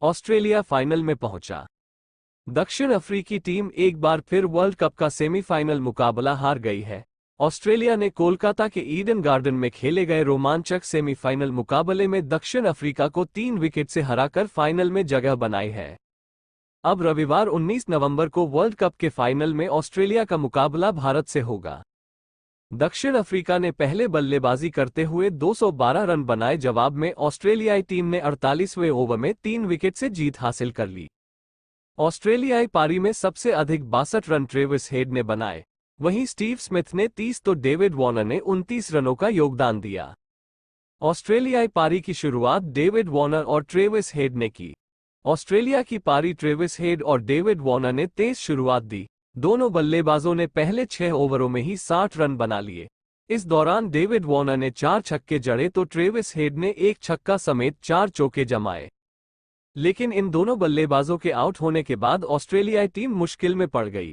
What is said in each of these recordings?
Australia final में पहुंचा। दक्षिण अफ्रीकी टीम एक बार फिर वर्ल्ड कप का सेमीफाइनल मुकाबला हार गई है। ऑस्ट्रेलिया ने कोलकाता के ईडन गार्डन में खेले गए रोमांचक सेमीफाइनल मुकाबले में दक्षिण अफ्रीका को 3 विकेट से हराकर फाइनल में जगह बनाई है। अब रविवार 19 नवंबर को वर्ल्ड कप के फाइनल में ऑस्ट्रेलिया का मुकाबला भारत से होगा। दक्षिण अफ्रीका ने पहले बल्लेबाजी करते हुए 212 रन बनाए। जवाब में ऑस्ट्रेलियाई टीम ने 48वें ओवर में 3 विकेट से जीत हासिल कर ली। ऑस्ट्रेलियाई पारी में सबसे अधिक 62 रन ट्रेविस हेड ने बनाए। वहीं स्टीव स्मिथ ने 30 तो डेविड वॉर्नर ने 29 रनों का योगदान दिया। ऑस्ट्रेलियाई पारी की शुरुआत डेविड वॉर्नर और ट्रेविस हेड ने की। ऑस्ट्रेलिया की पारी ट्रेविस हेड और डेविड वॉर्नर ने तेज शुरुआत दी। दोनों बल्लेबाजों ने पहले 6 ओवरों में ही 60 रन बना लिए। इस दौरान डेविड वॉर्नर ने 4 छक्के जड़े तो ट्रेविस हेड ने 1 छक्का समेत 4 चौके जमाए। लेकिन इन दोनों बल्लेबाजों के आउट होने के बाद ऑस्ट्रेलियाई टीम मुश्किल में पड़ गई।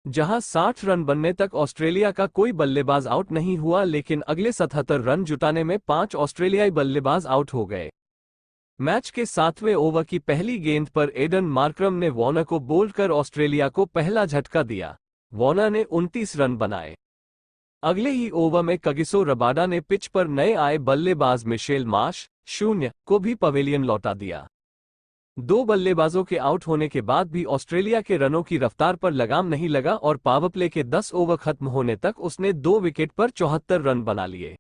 जहां 60 रन बनने तक ऑस्ट्रेलिया का कोई बल्लेबाज आउट नहीं हुआ, लेकिन अगले 77 रन जुटाने में 5 ऑस्ट्रेलियाई बल्लेबाज आउट हो गए। मैच के 7वें ओवर की पहली गेंद पर एडन मार्करम ने वॉर्नर को बोल्ड कर ऑस्ट्रेलिया को पहला झटका दिया। वॉर्नर ने 29 रन बनाए। अगले ही ओवर में कगिसो रबाडा ने पिच पर नए आए बल्लेबाज मिशेल मार्श 0 को भी पवेलियन लौटा दिया। 2 बल्लेबाजों के आउट होने के बाद भी ऑस्ट्रेलिया के रनों की रफ्तार पर लगाम नहीं लगा और पावरप्ले के 10 ओवर खत्म होने तक उसने 2 विकेट पर 74 रन बना लिए।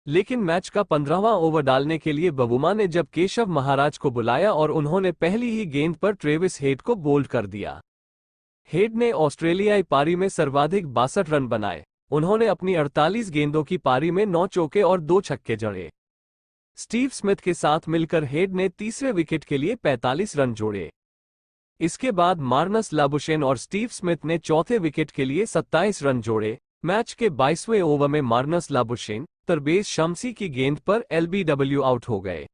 लेकिन मैच का 15वां ओवर डालने के लिए बबूमा ने जब केशव महाराज को बुलाया और उन्होंने पहली ही गेंद पर ट्रेविस हेड को बोल्ड कर दिया। हेड ने ऑस्ट्रेलियाई पारी में सर्वाधिक 62 रन बनाए। उन्होंने अपनी 48 गेंदों की पारी में 9 चौके और 2 छक्के जड़े। स्टीव स्मिथ के साथ मिलकर हेड ने तीसरे विकेट के लिए 45 रन जोड़े। इसके बाद मार्नस लाबुशेन और स्टीव स्मिथ ने चौथे विकेट के लिए 27 रन जोड़े। मैच के 22वें ओवर में मार्नस लाबुशेन तरबेज शम्सी की गेंद पर एलबीडब्ल्यू आउट हो गए।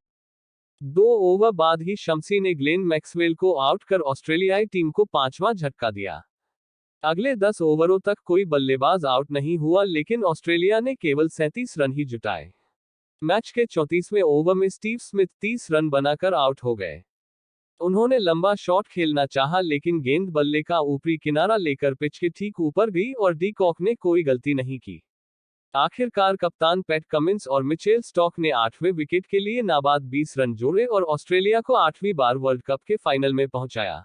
2 ओवर बाद ही शम्सी ने ग्लेन मैक्सवेल को आउट कर ऑस्ट्रेलियाई टीम को 5वां झटका दिया। अगले 10 ओवरों तक कोई बल्लेबाज आउट नहीं हुआ, लेकिन ऑस्ट्रेलिया ने केवल 37 रन ही जुटाए। मैच के 34वें ओवर में स्टीव स्मिथ 30 रन बनाकर आउट हो गए। उन्होंने लंबा शॉट खेलना चाहा, लेकिन गेंद बल्ले का ऊपरी किनारा लेकर पिच के ठीक ऊपर गई और डी कॉक ने कोई गलती नहीं की। आखिरकार कप्तान पैट कमिंस और मिचेल स्टॉक ने 8वें विकेट के लिए नाबाद 20 रन जोड़े और ऑस्ट्रेलिया को 8वीं बार वर्ल्ड कप के फाइनल में पहुंचाया।